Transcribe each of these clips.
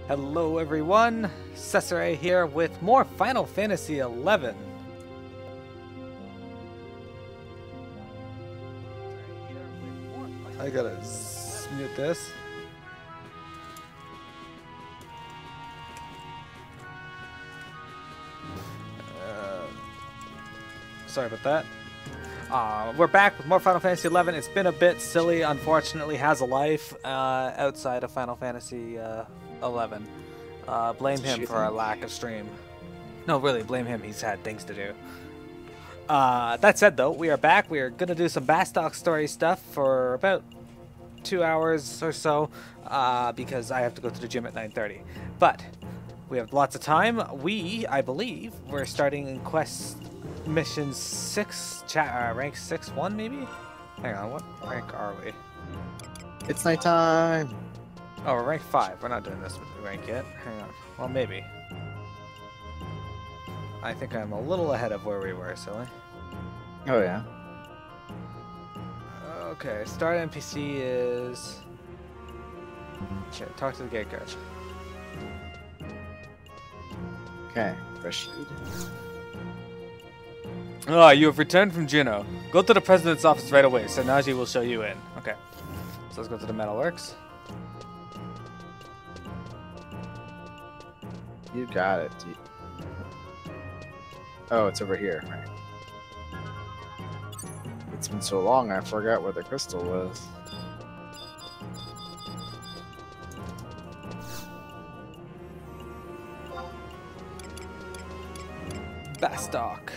Hello everyone, Cesare here with more Final Fantasy XI. I gotta mute this. Sorry about that. We're back with more Final Fantasy XI. It's been a bit silly, unfortunately, has a life outside of Final Fantasy XI. Blame him for our lack of stream. No, really, blame him. He's had things to do. That said, though, we are back. We are going to do some Bastok story stuff for about 2 hours or so because I have to go to the gym at 9:30. But we have lots of time. I believe, we're starting in quest mission 6, rank 6-1 maybe? Hang on, what rank are we? It's nighttime. Oh, we're rank 5. We're not doing this rank yet. Hang on. Well, maybe. I think I'm a little ahead of where we were, silly. Oh, yeah. Okay, start NPC is... Okay, talk to the gate guard. Okay, proceed. Ah, you have returned from Juno. Go to the president's office right away, so Naji will show you in. Okay. So let's go to the metalworks. You got it. Oh, it's over here. Right. It's been so long, I forgot where the crystal was. Bastok.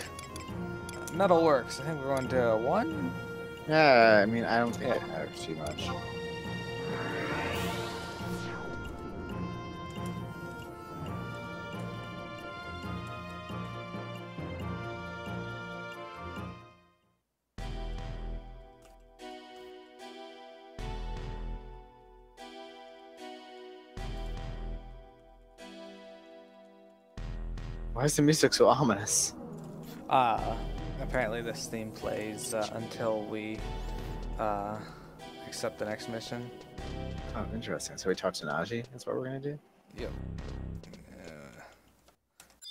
Metalworks. I think we're on to 1. Yeah, I mean, I don't think it matters too much. Why is the music so ominous? Apparently this theme plays until we accept the next mission. Oh, interesting. So we talk to Naji? That's what we're gonna do? Yep.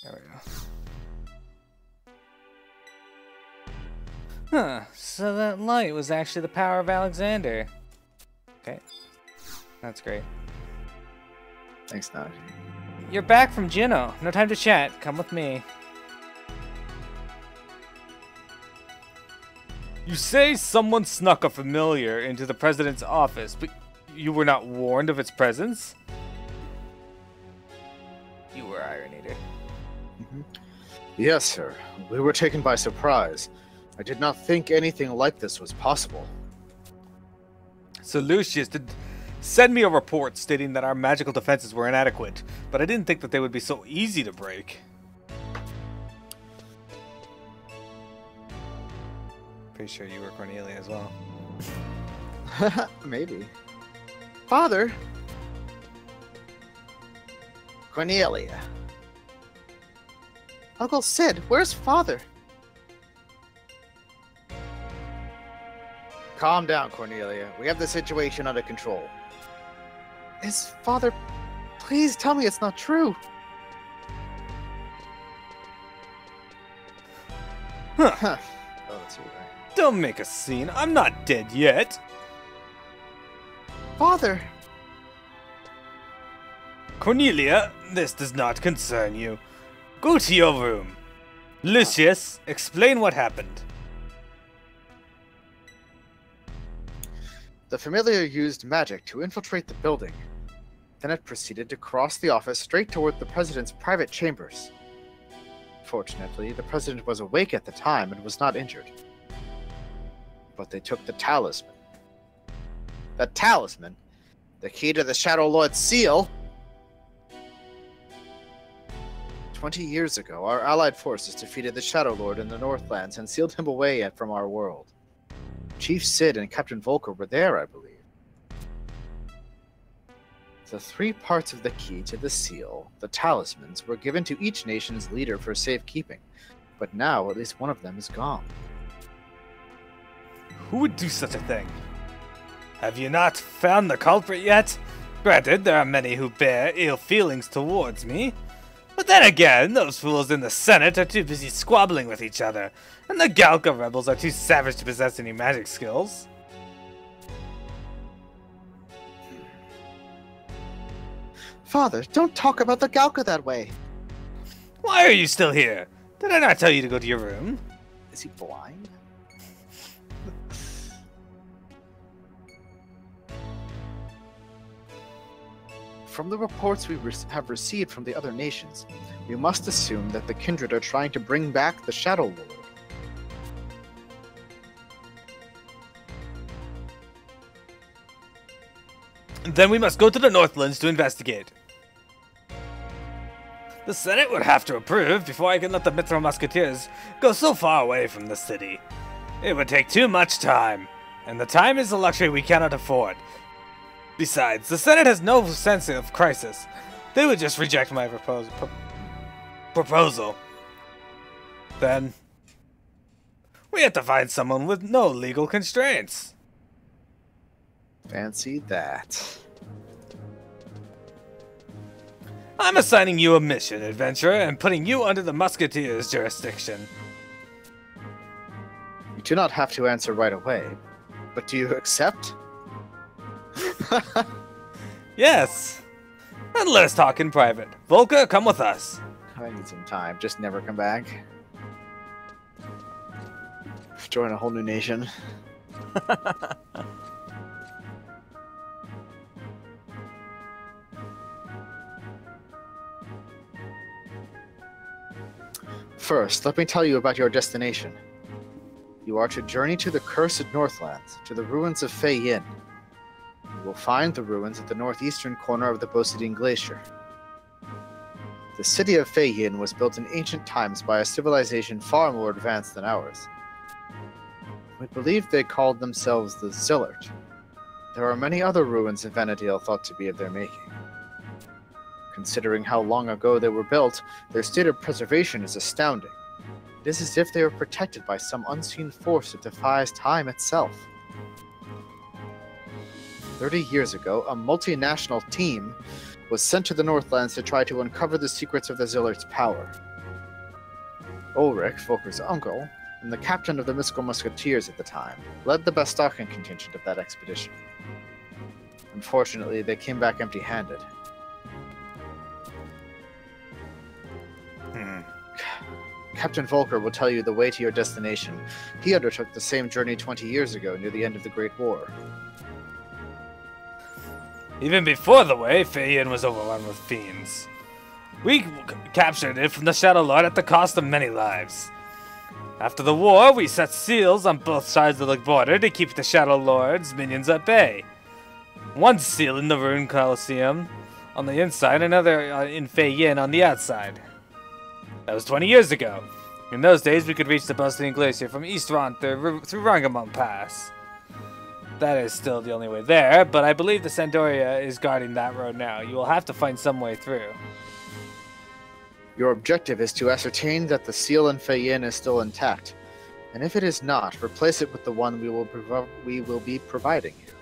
There we go. Huh, so that light was actually the power of Alexander. Okay. That's great. Thanks, Naji. You're back from Juno. No time to chat. Come with me. You say someone snuck a familiar into the president's office, but you were not warned of its presence? You were Iron Eater. Yes, sir. We were taken by surprise. I did not think anything like this was possible. So Lucius did send me a report stating that our magical defenses were inadequate, but I didn't think that they would be so easy to break. Pretty sure you were Cornelia as well. Maybe. Father? Cornelia. Uncle Sid, where's Father? Calm down, Cornelia. We have the situation under control. Is Father... Please tell me it's not true. Huh. Oh, that's you, right? Don't make a scene. I'm not dead yet. Father! Cornelia, this does not concern you. Go to your room. Lucius, explain what happened. The familiar used magic to infiltrate the building. Then it proceeded to cross the office straight toward the president's private chambers. Fortunately, the president was awake at the time and was not injured. But they took the talisman. The talisman? The key to the Shadow Lord's seal? 20 years ago, our allied forces defeated the Shadow Lord in the Northlands and sealed him away from our world. Chief Sid and Captain Volker were there, I believe. The 3 parts of the key to the seal, the talismans, were given to each nation's leader for safekeeping, but now at least one of them is gone. Who would do such a thing? Have you not found the culprit yet? Granted, there are many who bear ill feelings towards me. But then again, those fools in the Senate are too busy squabbling with each other, and the Galka rebels are too savage to possess any magic skills. Father, don't talk about the Galka that way. Why are you still here? Did I not tell you to go to your room? Is he blind? From the reports we have received from the other nations, we must assume that the Kindred are trying to bring back the Shadow Lord. Then we must go to the Northlands to investigate. The Senate would have to approve before I can let the Mithra Musketeers go so far away from the city. It would take too much time, and the time is a luxury we cannot afford. Besides, the Senate has no sense of crisis. They would just reject my proposal. Then, we have to find someone with no legal constraints. Fancy that. I'm assigning you a mission, adventurer, and putting you under the Musketeers' jurisdiction. You do not have to answer right away, but do you accept? Yes. And let us talk in private. Volker, come with us. I need some time. Just never come back. Join a whole new nation. First, let me tell you about your destination. You are to journey to the cursed Northlands, to the ruins of Fei Yin. You will find the ruins at the northeastern corner of the Bosidine Glacier. The city of Fei Yin was built in ancient times by a civilization far more advanced than ours. We believe they called themselves the Zillert. There are many other ruins in Vanadil thought to be of their making. Considering how long ago they were built, their state of preservation is astounding. It is as if they are protected by some unseen force that defies time itself. 30 years ago, a multinational team was sent to the Northlands to try to uncover the secrets of the Zillert's power. Ulrich, Volker's uncle, and the captain of the Mystical Musketeers at the time, led the Bastokian contingent of that expedition. Unfortunately, they came back empty-handed. Captain Volker will tell you the way to your destination. He undertook the same journey 20 years ago near the end of the Great War. Even before the way, Fei Yin was overrun with fiends. We captured it from the Shadow Lord at the cost of many lives. After the war, we set seals on both sides of the border to keep the Shadow Lord's minions at bay. One seal in the Rune Coliseum on the inside, another in Fei Yin on the outside. That was 20 years ago. In those days, we could reach the Bosidine Glacier from East Ranther through Rangamon Pass. That is still the only way there, but I believe the Sandoria is guarding that road now. You will have to find some way through. Your objective is to ascertain that the seal in Fei Yin is still intact, and if it is not, replace it with the one we will be providing you.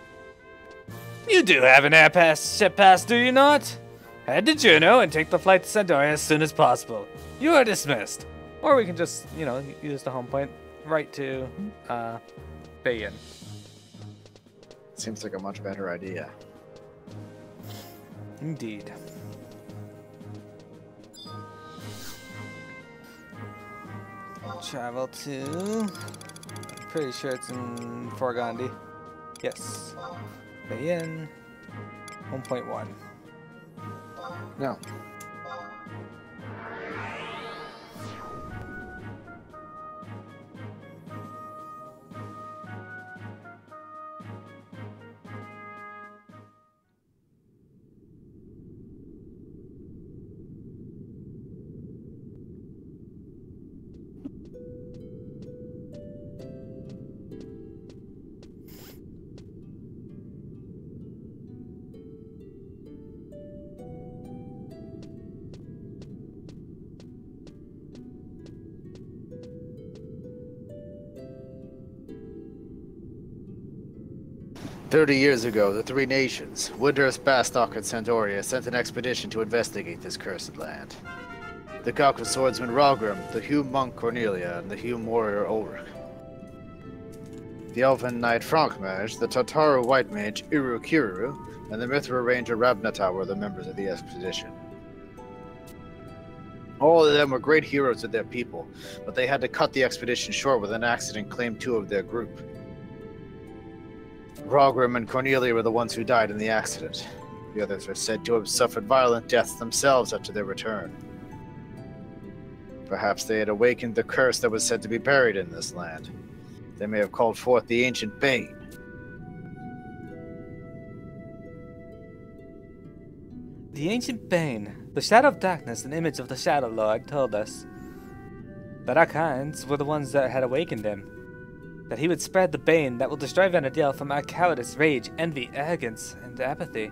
You do have an ship pass, do you not? Head to Juno and take the flight to Sandoria as soon as possible. You are dismissed. Or we can just, use the home point right to Fei Yin. Seems like a much better idea. Indeed. Travel to... I'm pretty sure it's in Forgandi. Yes. Fei Yin. 1.1. No. 30 years ago, the three nations, Windurst, Bastok, and Sandoria, sent an expedition to investigate this cursed land. The Galka swordsman Rogrim, the Hume monk Cornelia, and the Hume warrior Ulrich. The elven knight Frankmage, the Tataru white mage Iru Kiru, and the Mithra ranger Rabnata were the members of the expedition. All of them were great heroes of their people, but they had to cut the expedition short when an accident claimed two of their group. Rogrim and Cornelia were the ones who died in the accident. The others are said to have suffered violent deaths themselves after their return. Perhaps they had awakened the curse that was said to be buried in this land. They may have called forth the ancient Bane. The ancient Bane, the Shadow of Darkness, an image of the Shadow Lord, told us that our kinds were the ones that had awakened him. That he would spread the bane that will destroy Vanadil from our cowardice, rage, envy, arrogance, and apathy.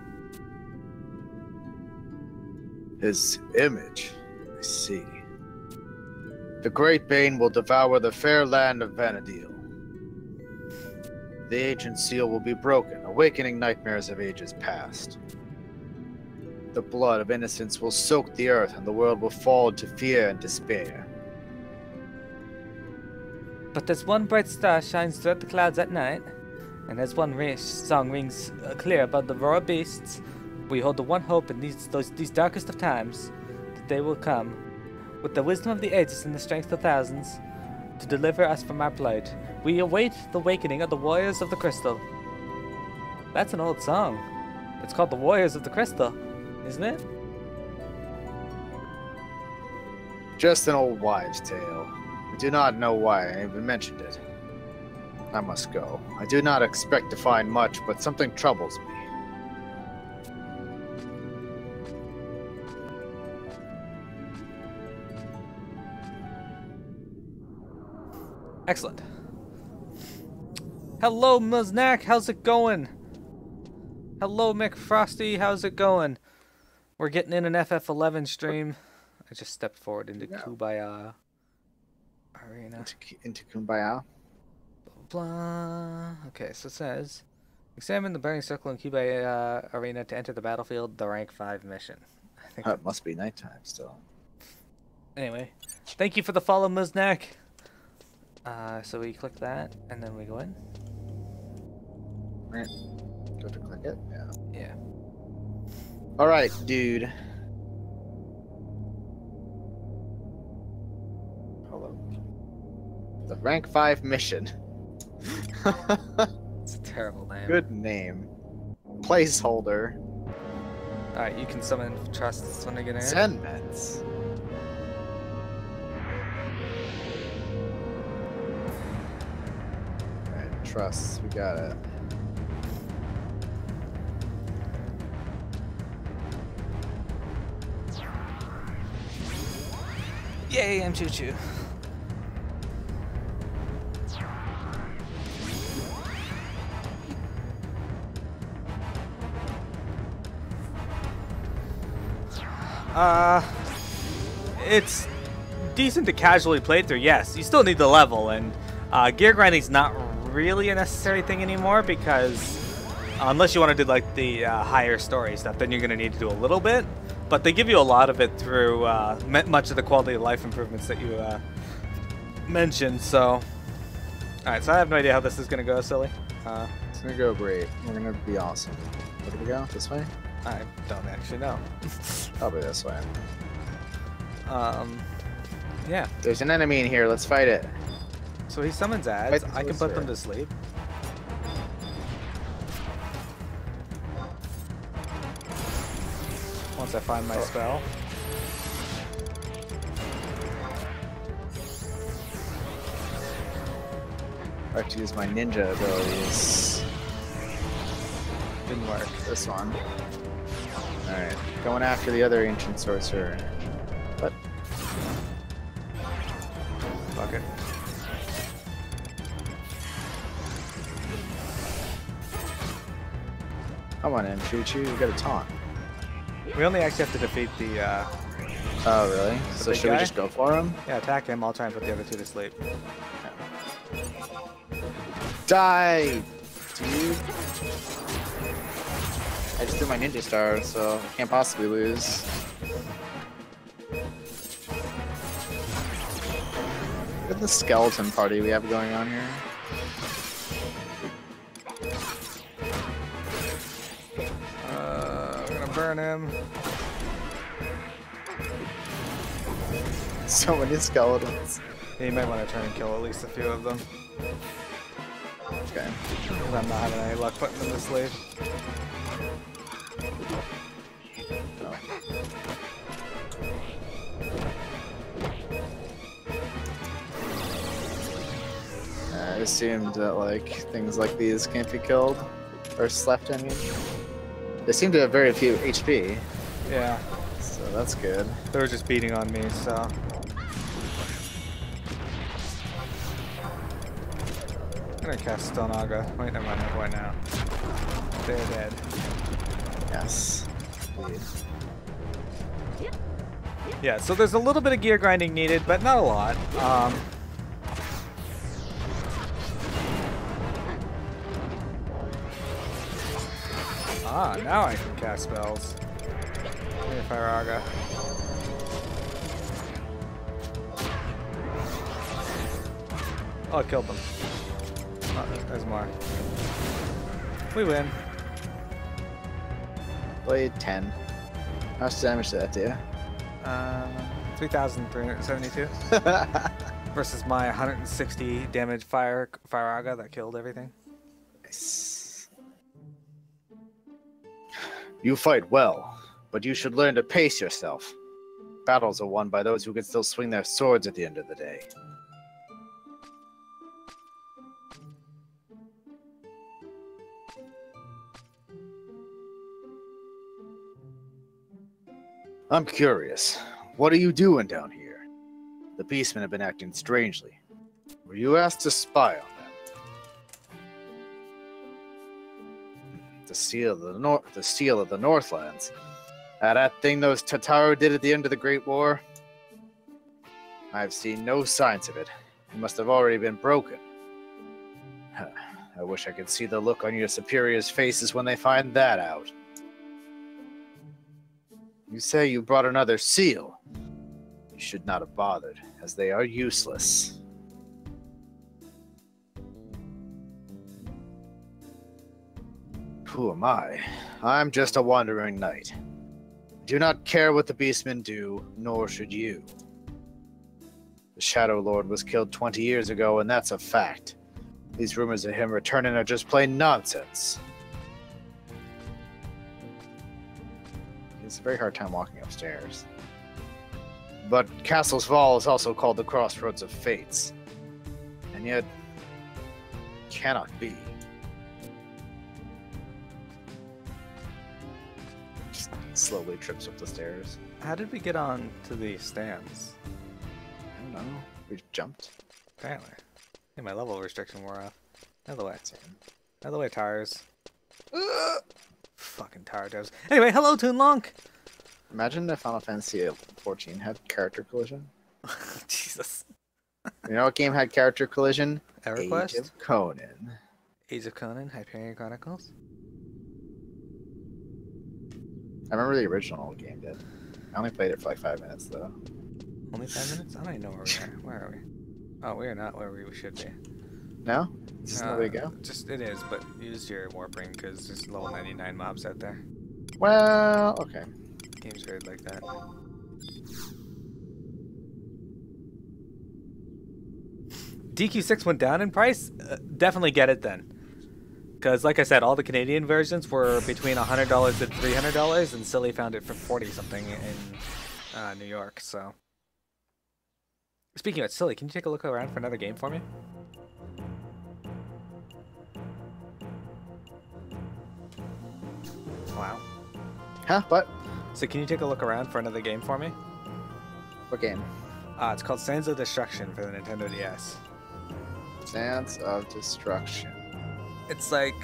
His image, I see. The great bane will devour the fair land of Vanadil. The ancient seal will be broken, awakening nightmares of ages past. The blood of innocents will soak the earth, and the world will fall into fear and despair. But as one bright star shines throughout the clouds at night, and as one song rings clear above the roar of beasts, we hold the one hope in these darkest of times, that they will come, with the wisdom of the ages and the strength of thousands, to deliver us from our plight. We await the awakening of the Warriors of the Crystal. That's an old song. It's called the Warriors of the Crystal, isn't it? Just an old wives' tale. I do not know why I even mentioned it. I must go. I do not expect to find much, but something troubles me. Excellent. Hello, Muznak. How's it going? Hello, McFrosty. How's it going? We're getting in an FF11 stream. I just stepped forward into Kumbaya Arena. Into Kumbaya? Blah. Okay, so it says, examine the burning circle in Kumbaya Arena to enter the battlefield, the rank 5 mission. I think it must be nighttime still. Anyway, thank you for the follow, Muznak. So we click that, and then we go in. Right. Do I have to click it? Yeah. Yeah. Alright, dude. Hello. The rank 5 mission. It's a terrible name. Good name. Placeholder. Alright, you can summon trusts when they get in. Zenmets. Alright, trusts. We got it. Yay, I'm Choo-Choo. It's decent to casually play through, yes. You still need the level, and gear grinding's not really a necessary thing anymore because unless you want to do like the higher story stuff, then you're going to need to do a little bit. But they give you a lot of it through much of the quality of life improvements that you mentioned. So, alright, so I have no idea how this is going to go, Silly. It's going to go great. We're going to be awesome. Where do we go? This way? I don't actually know. Probably this way. Yeah. There's an enemy in here. Let's fight it. So he summons ads. I can put them to sleep. Once I find my spell. I have to use my ninja abilities. Didn't work. This one. Alright. Going after the other ancient sorcerer. What? Fuck it. Come on in, Choo-Choo. You got a taunt. We only actually have to defeat the Oh, really? So should we just go for him? Yeah, attack him. I'll try and put the other two to sleep. Die! dude. I just threw my ninja star, so I can't possibly lose. Look at the skeleton party we have going on here. I'm gonna burn him. So many skeletons. Yeah, you might want to try and kill at least a few of them. Okay. Because I'm not having any luck putting them to sleep. I assumed that like things like these can't be killed or slept. I mean, they seem to have very few HP, Yeah, so that's good. they were just beating on me, so. I'm gonna cast Stonaga. Wait, never mind, no point now. They're dead. Yes. Indeed. Yeah, so there's a little bit of gear grinding needed, but not a lot. Now I can cast spells. Give me a Firaga. Oh, I killed them. Oh, there's more. We win. Blade 10. How much damage did that do? 3,372 versus my 160 damage Firaga that killed everything. Nice. You fight well, but you should learn to pace yourself. Battles are won by those who can still swing their swords at the end of the day. I'm curious. What are you doing down here? The beastmen have been acting strangely. Were you asked to spy on them? The seal of the Northlands. That thing those Tataru did at the end of the Great War? I've seen no signs of it. It must have already been broken. I wish I could see the look on your superiors' faces when they find that out. You say you brought another seal. You should not have bothered, as they are useless. Who am I? I'm just a wandering knight. Do not care what the beastmen do, nor should you. The Shadow Lord was killed 20 years ago, and that's a fact. These rumors of him returning are just plain nonsense. It's a very hard time walking upstairs. But Castle's Fall is also called the Crossroads of Fates. And yet, cannot be. Just slowly trips up the stairs. How did we get on to the stands? I don't know. We jumped. Apparently. Hey, my level restriction wore off. Out of the way. Out of the way, tires. Fucking tire devs. Anyway, hello, Toonlonk! Imagine if Final Fantasy XIV had character collision. Jesus. You know what game had character collision? EverQuest? Age of Conan. Age of Conan, Hyperion Chronicles? I remember the original game did. I only played it for like 5 minutes though. Only 5 minutes? I don't even know where we are. Where are we? Oh, we are not where we should be. No? Is this the way to go? Just, it is, but use your warp ring because there's level 99 mobs out there. Well, okay. Game's weird like that. DQ6 went down in price? Definitely get it then. Because, like I said, all the Canadian versions were between $100 and $300, and Silly found it for 40-something in New York, so. Speaking of Silly, can you take a look around for another game for me? Wow. Huh? What? So can you take a look around for another game for me? What game? It's called Sands of Destruction for the Nintendo DS. Sands of Destruction. It's like...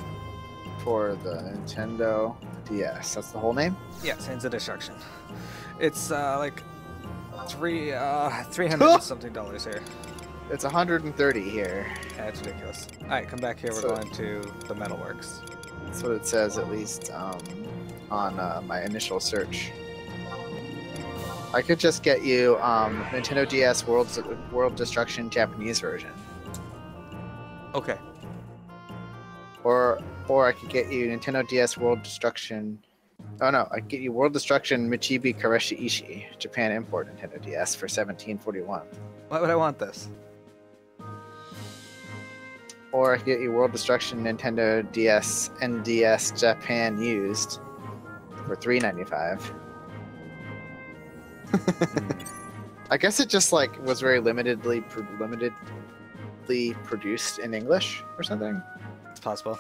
For the Nintendo DS. That's the whole name? Yeah, Sands of Destruction. It's like $300 something here. It's 130 here. That's ridiculous. All right, come back here. We're going to the metalworks. That's what it says, at least on my initial search. I could just get you Nintendo DS World Destruction Japanese version. Okay. Or I could get you Nintendo DS World Destruction. Oh no, I could get you World Destruction Michibi Kareshi Ishii, Japan import Nintendo DS for 1741. Why would I want this? Or I could get you World Destruction Nintendo DS NDS Japan used for $3.95. I guess it just like was very limitedly produced in English or something. It's possible.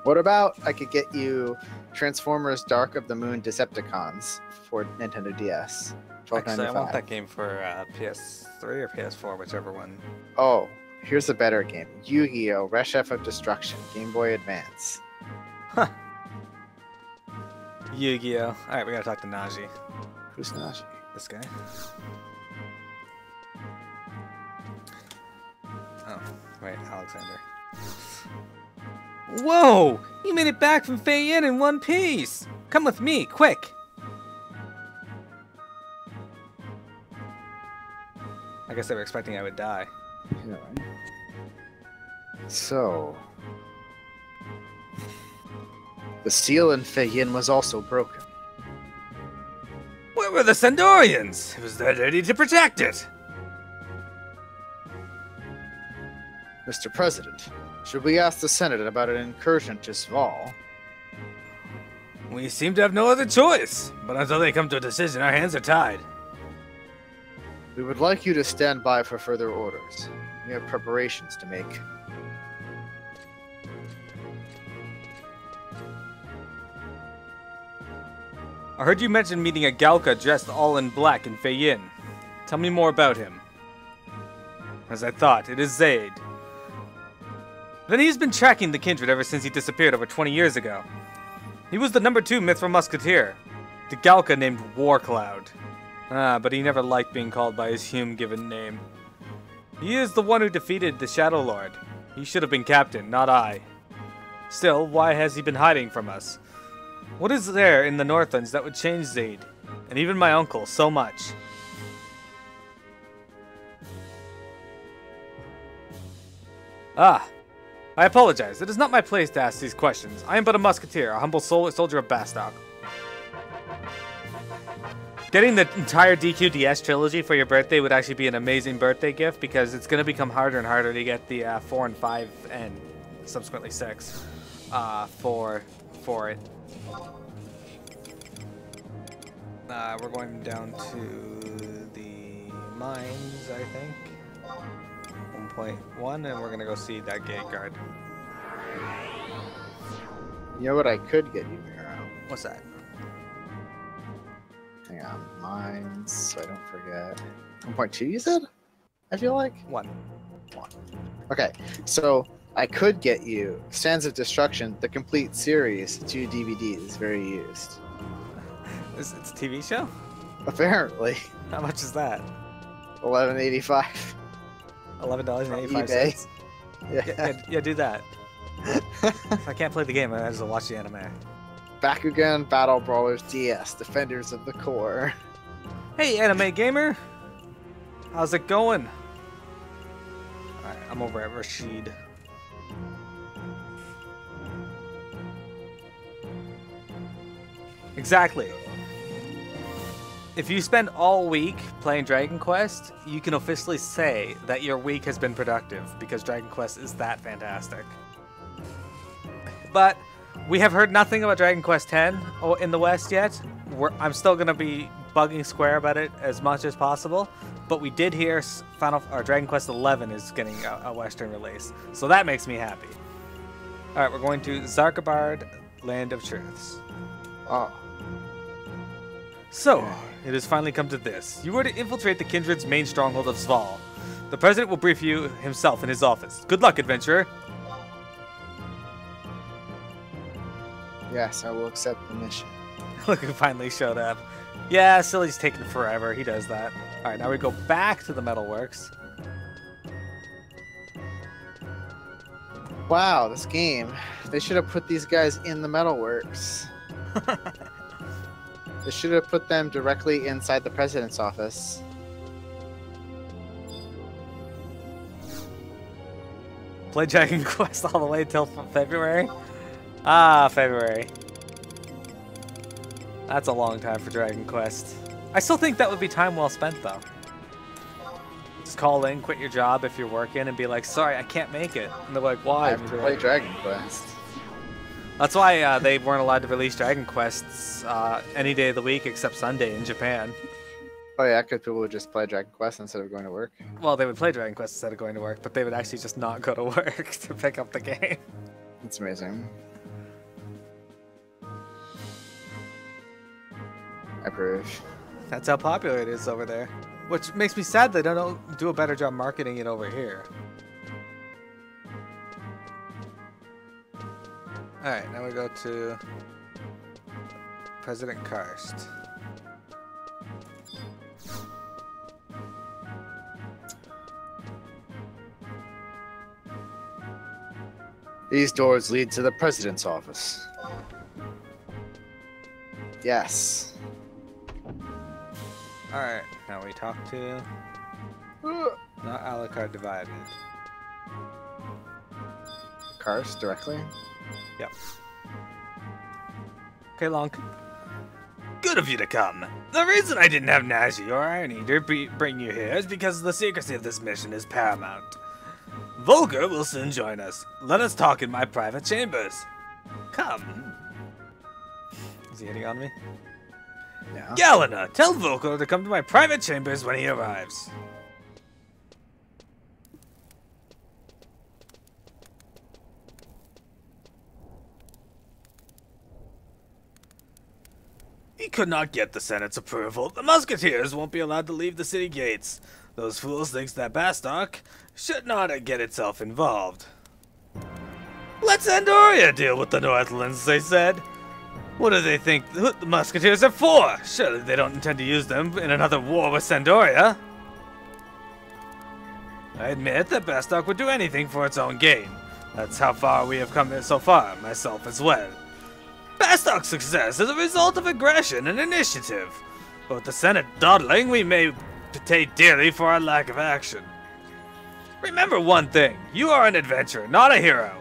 What about I could get you Transformers Dark of the Moon Decepticons for Nintendo DS? Actually, I want that game for PS3 or PS4, whichever one. Oh, here's a better game. Yu-Gi-Oh! Reshef of Destruction, Game Boy Advance. Huh. Yu-Gi-Oh! Alright, we gotta talk to Naji. Who's Naji? This guy. Oh, right, Alexander. Whoa! You made it back from Fei Yin in one piece! Come with me, quick! I guess they were expecting I would die. Yeah. So... the seal in Fei Yin was also broken. Where were the Sandorians? It was their duty to protect it! Mr. President, should we ask the Senate about an incursion to Sval? We seem to have no other choice, but until they come to a decision, our hands are tied. We would like you to stand by for further orders. We have preparations to make. I heard you mention meeting a Galka dressed all in black in Fei Yin. Tell me more about him. As I thought, it is Zaid. Then he's been tracking the Kindred ever since he disappeared over 20 years ago. He was the #2 Mithril Musketeer, the Galka named Warcloud. But he never liked being called by his Hume-given name. He is the one who defeated the Shadow Lord. He should have been captain, not I. Still, why has he been hiding from us? What is there in the Northlands that would change Zaid, and even my uncle, so much? Ah, I apologize. It is not my place to ask these questions. I am but a musketeer, a humble soldier of Bastok. Getting the entire DQDS trilogy for your birthday would actually be an amazing birthday gift because it's going to become harder and harder to get the 4 and 5 and subsequently 6 for it. We're going down to the mines, I think. 1.1, and we're going to go see that gate guard. You know what I could get you, Miro? What's that? Hang on, mines, so I don't forget. 1.2 you said? I feel like? 1. Okay, so I could get you Sands of Destruction, the complete series, 2 DVDs, very used. It's a TV show? Apparently. How much is that? $11.85. $11.85. Yeah. Yeah, do that. If I can't play the game, I just watch the anime. Bakugan Battle Brawlers DS, Defenders of the Core. Hey, anime gamer! How's it going? Alright, I'm over at Rashid. Exactly. If you spend all week playing Dragon Quest, you can officially say that your week has been productive because Dragon Quest is that fantastic. But we have heard nothing about Dragon Quest X in the West yet. I'm still going to be bugging Square about it as much as possible, but we did hear Dragon Quest XI is getting a Western release, so that makes me happy. Alright, we're going to Zarkabard, Land of Truths. Oh. So, it has finally come to this. You are to infiltrate the Kindred's main stronghold of Sval. The President will brief you himself in his office. Good luck, adventurer. Yes, I will accept the mission. Look who finally showed up. Yeah, Silly's taking forever. He does that. Alright, now we go back to the metalworks. Wow, this game. They should have put these guys in the metalworks. They should have put them directly inside the president's office. Play Dragon Quest all the way till February? Ah, February. That's a long time for Dragon Quest. I still think that would be time well spent, though. Just call in, quit your job if you're working, and be like, sorry, I can't make it. And they're like, why? I have to play Dragon Quest. That's why they weren't allowed to release Dragon Quests any day of the week except Sunday in Japan. Oh yeah, because people would just play Dragon Quest instead of going to work. Well, they would play Dragon Quest instead of going to work, but they would actually just not go to work to pick up the game. It's amazing. I approve. That's how popular it is over there. Which makes me sad they don't do a better job marketing it over here. Alright, now we go to President Karst. These doors lead to the president's office. Yes. Alright, now we talk to... Not a la carte divided. Karst directly? Yep. Okay, Lonk. Good of you to come. The reason I didn't have Naji or Irony to bring you here is because the secrecy of this mission is paramount. Volker will soon join us. Let us talk in my private chambers. Come. Is he hitting on me? Yeah. Galena, tell Volker to come to my private chambers when he arrives. He could not get the Senate's approval. The Musketeers won't be allowed to leave the city gates. Those fools think that Bastok should not get itself involved. Let Sandoria deal with the Northlands, they said. What do they think the Musketeers are for? Surely they don't intend to use them in another war with Sandoria. I admit that Bastok would do anything for its own gain. That's how far we have come so far, myself as well. Bastok's success is a result of aggression and initiative. But with the Senate dawdling, we may pay dearly for our lack of action. Remember one thing, you are an adventurer, not a hero.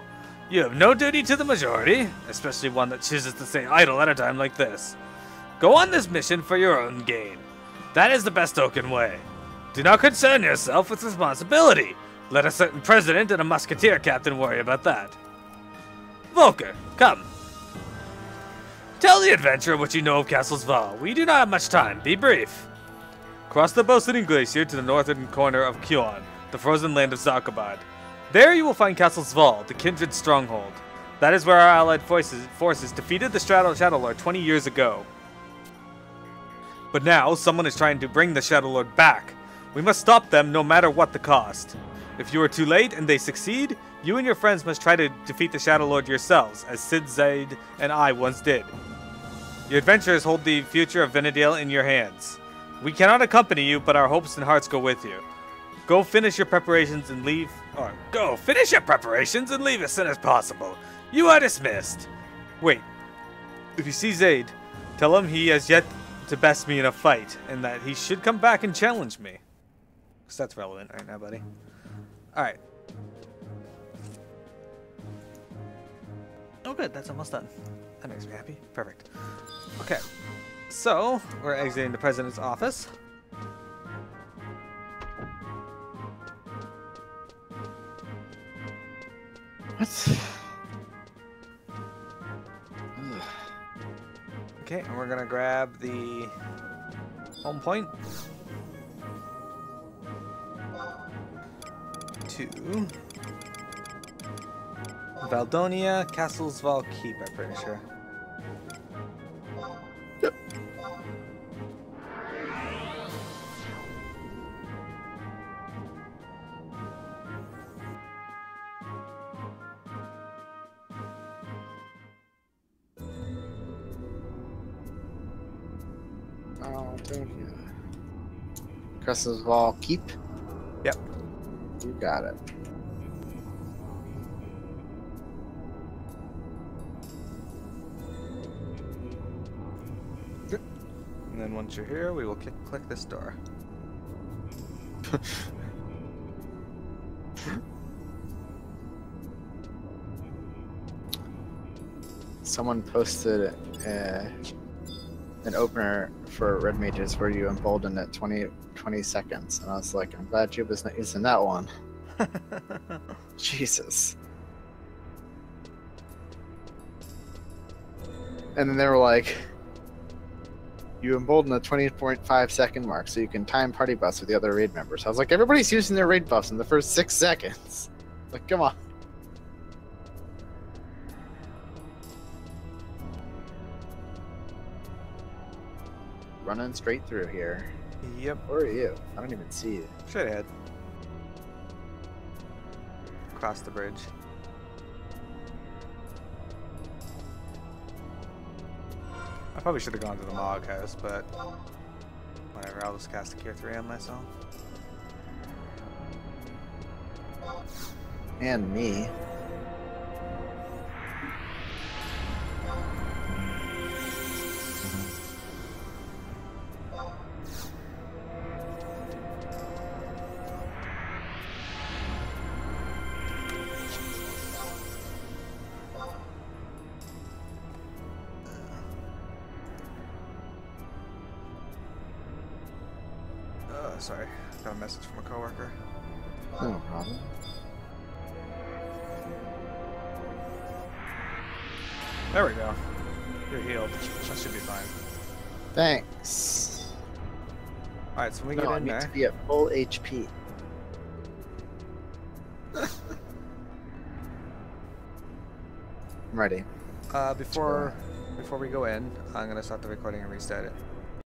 You have no duty to the majority, especially one that chooses to stay idle at a time like this. Go on this mission for your own gain. That is the Bastokian way. Do not concern yourself with responsibility. Let a certain president and a musketeer captain worry about that. Volker, come. Tell the adventurer what you know of Castle's Val. We do not have much time. Be brief. Cross the Bosunin Glacier to the northern corner of Kyon, the frozen land of Zakabad. There you will find Castle's Val, the kindred stronghold. That is where our allied forces defeated the Shadow Lord 20 years ago. But now, someone is trying to bring the Shadow Lord back. We must stop them no matter what the cost. If you are too late and they succeed, you and your friends must try to defeat the Shadow Lord yourselves, as Sid Zaid and I once did. Your adventurers hold the future of Venedale in your hands. We cannot accompany you, but our hopes and hearts go with you. Go finish your preparations and leave as soon as possible. You are dismissed. Wait. If you see Zaid, tell him he has yet to best me in a fight, and that he should come back and challenge me. Because that's relevant right now, buddy. Alright. Oh good, that's almost done. That makes me happy. Perfect. Okay. So, we're exiting the president's office. What? Okay, and we're gonna grab the home point. To Valdonia, Castle's Val Keep, I'm pretty sure. Yep. Oh, thank you. Castle's Val Keep? Yep. You got it. then once you're here, we will click this door. Someone posted an opener for Red Mages where you embolden at 20 seconds, and I was like, I'm glad Juba's not using that one. Jesus. And then they were like, you embolden a 20.5 second mark so you can time party buffs with the other raid members. I was like, everybody's using their raid buffs in the first 6 seconds. Like, come on. Running straight through here. Yep. Where are you? I don't even see you. Straight ahead. Across the bridge. I probably should have gone to the Mog house, but whatever, I'll just cast a Cure 3 on myself. And me. Sorry, got a message from a coworker. No problem. There we go. You're healed. That should be fine. Thanks. Alright, so when we No, get I in need there. to be at full HP. I'm ready. Before we go in, I'm gonna stop the recording and restart it.